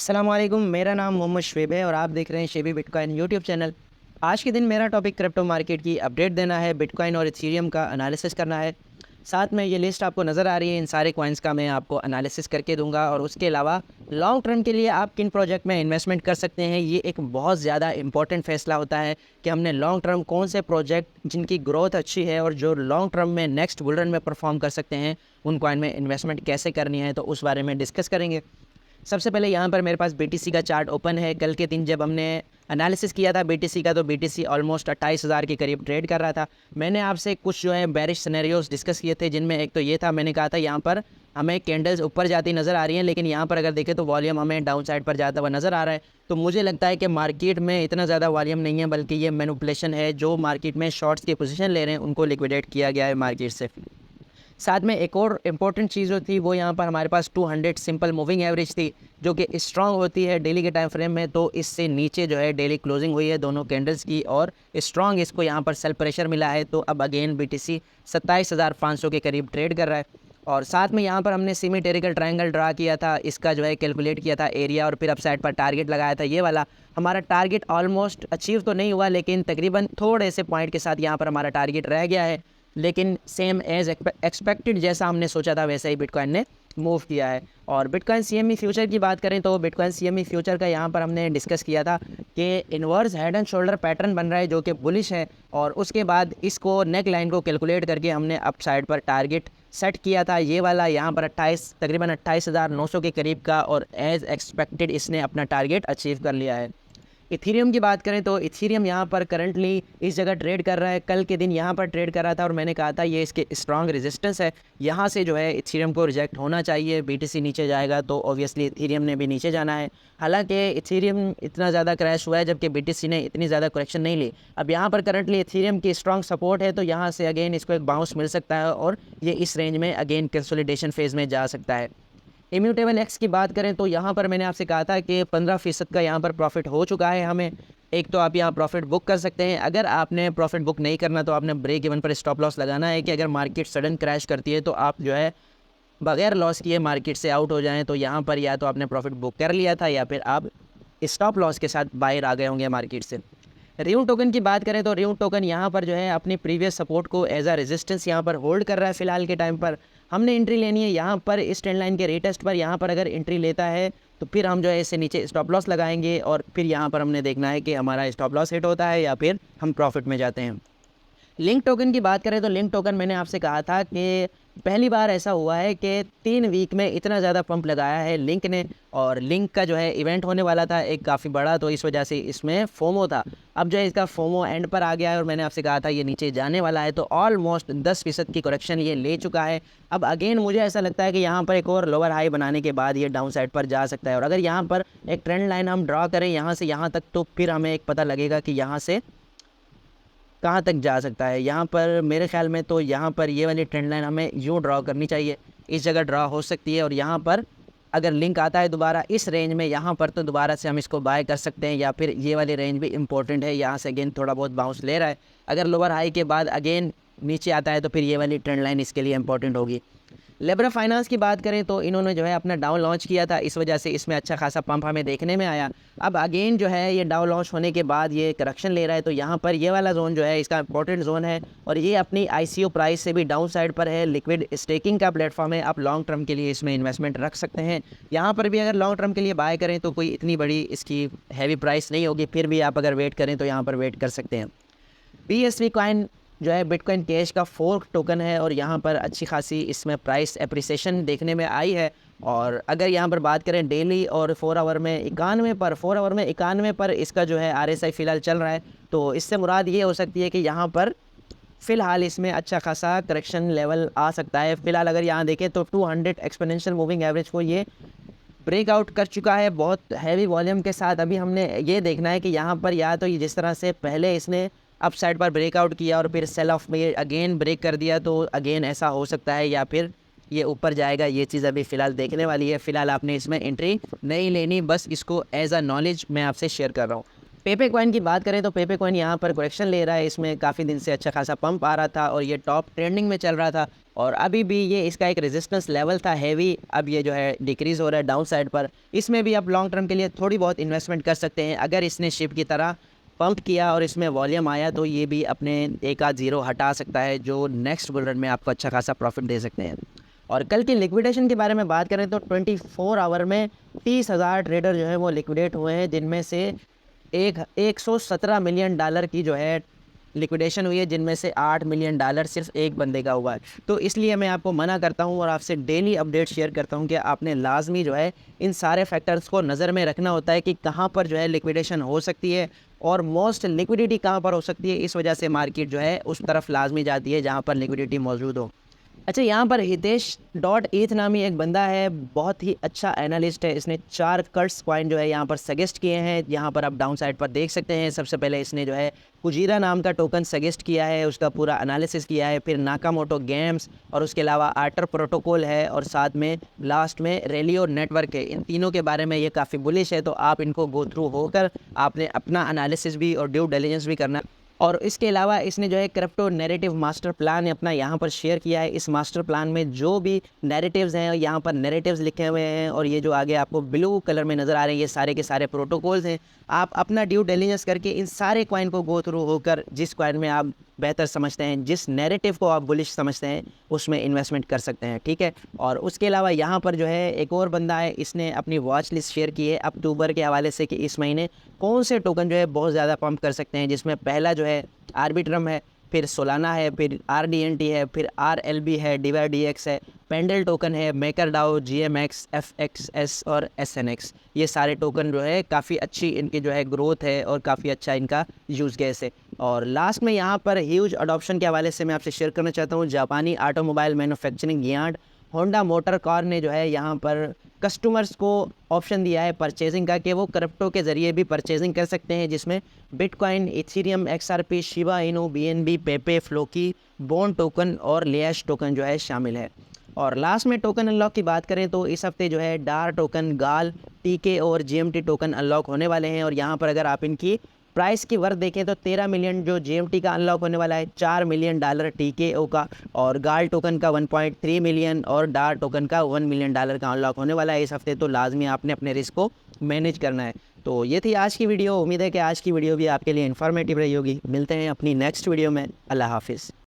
अस्सलाम वालेकुम। मेरा नाम मोहम्मद शुएब है और आप देख रहे हैं शेबी बिटकॉइन यूट्यूब चैनल। आज के दिन मेरा टॉपिक क्रिप्टो मार्केट की अपडेट देना है, बिटकॉइन और इथेरियम का एनालिसिस करना है। साथ में ये लिस्ट आपको नज़र आ रही है, इन सारे कॉइन्स का मैं आपको एनालिसिस करके दूंगा। और उसके अलावा लॉन्ग टर्म के लिए आप किन प्रोजेक्ट में इन्वेस्टमेंट कर सकते हैं, ये एक बहुत ज़्यादा इंपॉर्टेंट फैसला होता है कि हमने लॉन्ग टर्म कौन से प्रोजेक्ट जिनकी ग्रोथ अच्छी है और जो लॉन्ग टर्म में नेक्स्ट बुल रन में परफॉर्म कर सकते हैं, उन कॉइन में इन्वेस्टमेंट कैसे करनी है, तो उस बारे में डिस्कस करेंगे। सबसे पहले यहाँ पर मेरे पास बीटीसी का चार्ट ओपन है। कल के दिन जब हमने एनालिसिस किया था बीटीसी का, तो बीटीसी ऑलमोस्ट 28,000 के करीब ट्रेड कर रहा था। मैंने आपसे कुछ जो है बेरिश सिनेरियोस डिस्कस किए थे, जिनमें एक तो ये था, मैंने कहा था यहाँ पर हमें कैंडल्स ऊपर जाती नज़र आ रही हैं, लेकिन यहाँ पर अगर देखें तो वॉल्यूम हमें डाउन साइड पर जाता हुआ नज़र आ रहा है। तो मुझे लगता है कि मार्केट में इतना ज़्यादा वॉल्यूम नहीं है, बल्कि ये मैनिपुलेशन है। जो मार्केट में शॉर्ट्स की पोजीशन ले रहे हैं उनको लिक्विडेट किया गया है मार्केट से। साथ में एक और इम्पॉर्टेंट चीज़ जो थी वो यहाँ पर हमारे पास 200 सिंपल मूविंग एवरेज थी, जो कि स्ट्रांग होती है डेली के टाइम फ्रेम में। तो इससे नीचे जो है डेली क्लोजिंग हुई है दोनों कैंडल्स की, और स्ट्रांग इसको यहाँ पर सेल प्रेशर मिला है। तो अब अगेन बीटीसी 27,500 के करीब ट्रेड कर रहा है। और साथ में यहाँ पर हमने सिमेट्रिकल ट्रायंगल ड्रा किया था, इसका जो है कैलकुलेट किया था एरिया, और फिर अप साइड पर टारगेट लगाया था। ये वाला हमारा टारगेट ऑलमोस्ट अचीव तो नहीं हुआ, लेकिन तकरीबन थोड़े से पॉइंट के साथ यहाँ पर हमारा टारगेट रह गया है। लेकिन सेम एज एक्सपेक्टेड, जैसा हमने सोचा था वैसा ही बिटकॉइन ने मूव किया है। और बिटकॉइन सीएमई फ्यूचर की बात करें तो बिटकॉइन सीएमई फ्यूचर का यहाँ पर हमने डिस्कस किया था कि inverse head and shoulder pattern बन रहा है, जो कि बुलिश है। और उसके बाद इसको नेक लाइन को कैलकुलेट करके हमने अप साइड पर टारगेट सेट किया था, ये वाला यहाँ पर तकरीबन 28,900 के करीब का, और एज एक्सपेक्टेड इसने अपना टारगेट अचीव कर लिया है। इथेरियम की बात करें तो इथेरियम यहाँ पर करंटली इस जगह ट्रेड कर रहा है। कल के दिन यहाँ पर ट्रेड कर रहा था और मैंने कहा था ये इसके स्ट्रॉन्ग रेजिस्टेंस है, यहाँ से जो है इथेरियम को रिजेक्ट होना चाहिए। बीटीसी नीचे जाएगा तो ऑब्वियसली इथेरियम ने भी नीचे जाना है। हालांकि इथेरियम इतना ज़्यादा क्रैश हुआ है, जबकि बीटीसी ने इतनी ज़्यादा करेक्शन नहीं ली। अब यहाँ पर करंटली इथेरियम की स्ट्रॉन्ग सपोर्ट है, तो यहाँ से अगेन इसको एक बाउंस मिल सकता है और ये इस रेंज में अगेन कंसोलिडेशन फेज़ में जा सकता है। इम्यूटेबल एक्स की बात करें तो यहाँ पर मैंने आपसे कहा था कि 15% का यहाँ पर प्रॉफिट हो चुका है हमें। एक तो आप यहाँ प्रॉफिट बुक कर सकते हैं। अगर आपने प्रॉफिट बुक नहीं करना तो आपने ब्रेक इवन पर स्टॉप लॉस लगाना है कि अगर मार्केट सडन क्रैश करती है तो आप जो है बगैर लॉस किए मार्केट से आउट हो जाएं। तो यहाँ पर या तो आपने प्रॉफिट बुक कर लिया था, या फिर आप स्टॉप लॉस के साथ बाहर आ गए होंगे मार्केट से। रियू टोकन की बात करें तो रियू टोकन यहाँ पर जो है अपनी प्रीवियस सपोर्ट को एज अ रेजिस्टेंस यहाँ पर होल्ड कर रहा है फिलहाल के टाइम पर। हमने एंट्री लेनी है यहाँ पर इस ट्रेंड लाइन के रीटेस्ट पर। यहाँ पर अगर एंट्री लेता है तो फिर हम जो है इससे नीचे स्टॉप लॉस लगाएंगे, और फिर यहाँ पर हमने देखना है कि हमारा स्टॉप लॉस हिट होता है या फिर हम प्रॉफिट में जाते हैं। लिंक टोकन की बात करें तो लिंक टोकन मैंने आपसे कहा था कि पहली बार ऐसा हुआ है कि 3 वीक में इतना ज़्यादा पंप लगाया है लिंक ने। और लिंक का जो है इवेंट होने वाला था एक काफ़ी बड़ा, तो इस वजह से इसमें फोमो था। अब जो है इसका फोमो एंड पर आ गया है, और मैंने आपसे कहा था ये नीचे जाने वाला है। तो ऑलमोस्ट 10% की करेक्शन ये ले चुका है। अब अगेन मुझे ऐसा लगता है कि यहाँ पर एक और लोअर हाई बनाने के बाद ये डाउन साइड पर जा सकता है। और अगर यहाँ पर एक ट्रेंड लाइन हम ड्रा करें यहाँ से यहाँ तक, तो फिर हमें एक पता लगेगा कि यहाँ से कहाँ तक जा सकता है। यहाँ पर मेरे ख्याल में तो यहाँ पर ये वाली ट्रेंड लाइन हमें यूँ ड्रॉ करनी चाहिए, इस जगह ड्रॉ हो सकती है। और यहाँ पर अगर लिंक आता है दोबारा इस रेंज में यहाँ पर, तो दोबारा से हम इसको बाय कर सकते हैं। या फिर ये वाली रेंज भी इंपॉर्टेंट है, यहाँ से अगेन थोड़ा बहुत बाउंस ले रहा है। अगर लोअर हाई के बाद अगेन नीचे आता है तो फिर ये वाली ट्रेंड लाइन इसके लिए इंपॉर्टेंट होगी। लेब्रा फाइनेंस की बात करें तो इन्होंने जो है अपना डाउन लॉन्च किया था, इस वजह से इसमें अच्छा खासा पंप हमें देखने में आया। अब अगेन जो है ये डाउन लॉन्च होने के बाद ये करेक्शन ले रहा है, तो यहाँ पर ये वाला जोन जो है इसका इंपॉर्टेंट जोन है, और ये अपनी आईसीओ प्राइस से भी डाउन साइड पर है। लिक्विड स्टेकिंग का प्लेटफॉर्म है, आप लॉन्ग टर्म के लिए इसमें इन्वेस्टमेंट रख सकते हैं। यहाँ पर भी अगर लॉन्ग टर्म के लिए बाय करें तो कोई इतनी बड़ी इसकी हैवी प्राइस नहीं होगी, फिर भी आप अगर वेट करें तो यहाँ पर वेट कर सकते हैं। BSV कॉइन जो है बिटकॉइन कैश का फोर्क टोकन है, और यहाँ पर अच्छी खासी इसमें प्राइस एप्रिसिएशन देखने में आई है। और अगर यहाँ पर बात करें डेली और 4 आवर में 91 पर इसका जो है RSI फ़िलहाल चल रहा है। तो इससे मुराद ये हो सकती है कि यहाँ पर फ़िलहाल इसमें अच्छा खासा करेक्शन लेवल आ सकता है। फ़िलहाल अगर यहाँ देखें तो 200 एक्सपोनेंशियल मूविंग एवरेज को ये ब्रेकआउट कर चुका है बहुत हैवी वॉल्यूम के साथ। अभी हमने ये देखना है कि यहाँ पर या तो ये जिस तरह से पहले इसने अप साइड पर ब्रेकआउट किया और फिर सेल ऑफ में अगेन ब्रेक कर दिया, तो अगेन ऐसा हो सकता है, या फिर ये ऊपर जाएगा। ये चीज़ अभी फ़िलहाल देखने वाली है। फ़िलहाल आपने इसमें एंट्री नहीं लेनी, बस इसको एज अ नॉलेज मैं आपसे शेयर कर रहा हूँ। पेपे कॉइन की बात करें तो पेपे कॉइन यहाँ पर करेक्शन ले रहा है। इसमें काफ़ी दिन से अच्छा खासा पंप आ रहा था और ये टॉप ट्रेंडिंग में चल रहा था और अभी भी ये इसका एक रेजिस्टेंस लेवल था हैवी। अब ये जो है डिक्रीज़ हो रहा है डाउन साइड पर। इसमें भी आप लॉन्ग टर्म के लिए थोड़ी बहुत इन्वेस्टमेंट कर सकते हैं। अगर इसने शिप की तरह पंप किया और इसमें वॉल्यूम आया तो ये भी अपने एक आध जीरो हटा सकता है, जो नेक्स्ट बुल रन में आपको अच्छा खासा प्रॉफिट दे सकते हैं। और कल की लिक्विडेशन के बारे में बात करें तो 24 आवर में 30,000 ट्रेडर जो है वो लिक्विडेट हुए हैं, जिनमें से 117 मिलियन डॉलर की जो है लिक्विडेशन हुई है, जिनमें से 8 मिलियन डॉलर सिर्फ एक बंदे का हुआ है। तो इसलिए मैं आपको मना करता हूं और आपसे डेली अपडेट शेयर करता हूं कि आपने लाजमी जो है इन सारे फैक्टर्स को नज़र में रखना होता है कि कहां पर जो है लिक्विडेशन हो सकती है और मोस्ट लिक्विडिटी कहां पर हो सकती है। इस वजह से मार्केट जो है उस तरफ लाजमी जाती है जहां पर लिक्विडिटी मौजूद हो। अच्छा, यहाँ पर हितेश डॉट ईथ नामी एक बंदा है, बहुत ही अच्छा एनालिस्ट है। इसने 4 कट्स कॉइन जो है यहाँ पर सजेस्ट किए हैं। यहाँ पर आप डाउन साइड पर देख सकते हैं। सबसे पहले इसने जो है कुजीरा नाम का टोकन सजेस्ट किया है, उसका पूरा एनालिसिस किया है। फिर नाकामोटो गेम्स और उसके अलावा आर्टर प्रोटोकॉल है और साथ में लास्ट में रेलियो नेटवर्क है। इन तीनों के बारे में ये काफ़ी बुलिश है, तो आप इनको गो थ्रू होकर आपने अपना एनालिसिस भी और ड्यू डिलिजेंस भी करना। और इसके अलावा इसने जो है क्रिप्टो नैरेटिव मास्टर प्लान अपना यहाँ पर शेयर किया है। इस मास्टर प्लान में जो भी नैरेटिव्स हैं, यहाँ पर नैरेटिव्स लिखे हुए हैं और ये जो आगे आपको ब्लू कलर में नज़र आ रहे हैं, ये सारे के सारे प्रोटोकॉल्स हैं। आप अपना ड्यू डिलिजेंस करके इन सारे कॉइन को गो थ्रू होकर जिस कॉइन में आप बेहतर समझते हैं, जिस नैरेटिव को आप बुलिश समझते हैं, उसमें इन्वेस्टमेंट कर सकते हैं, ठीक है। और उसके अलावा यहाँ पर जो है एक और बंदा है, इसने अपनी वॉच लिस्ट शेयर की है अक्टूबर के हवाले से कि इस महीने कौन से टोकन जो है बहुत ज़्यादा पंप कर सकते हैं, जिसमें पहला जो है आर्बिट्रम है, फिर सोलाना है, फिर RDNT है, फिर RLB है, DYDX है, पेंडल टोकन है, मेकर डाओ, GMX, FXS और SNX। ये सारे टोकन जो है काफ़ी अच्छी इनकी जो है ग्रोथ है और काफ़ी अच्छा इनका यूज़ केस है। और लास्ट में यहाँ पर ह्यूज अडॉप्शन के हवाले से मैं आपसे शेयर करना चाहता हूँ। जापानी automobile manufacturing giant Honda Motor car ने जो है यहाँ पर कस्टमर्स को ऑप्शन दिया है परचेजिंग का कि वो क्रिप्टो के ज़रिए भी परचेजिंग कर सकते हैं, जिसमें bitcoin, Ethereum, XRP, Shiba Inu, BNB, पेपे, Floki, bond token और लियाश टोकन जो है शामिल है। और लास्ट में टोकन अनलॉक की बात करें तो इस हफ्ते जो है डार टोकन, गाल, TK और GMT टोकन अनलॉक होने वाले हैं। और यहाँ पर अगर आप इनकी प्राइस की वर्थ देखें तो 13 मिलियन जो GMT का अनलॉक होने वाला है, 4 मिलियन डॉलर TKO का, और गाल टोकन का 1.3 मिलियन और डार टोकन का 1 मिलियन डॉलर का अनलॉक होने वाला है इस हफ्ते। तो लाजमी आपने अपने रिस्क को मैनेज करना है। तो ये थी आज की वीडियो। उम्मीद है कि आज की वीडियो भी आपके लिए इन्फॉर्मेटिव रही होगी। मिलते हैं अपनी नेक्स्ट वीडियो में। अल्लाह हाफिज़।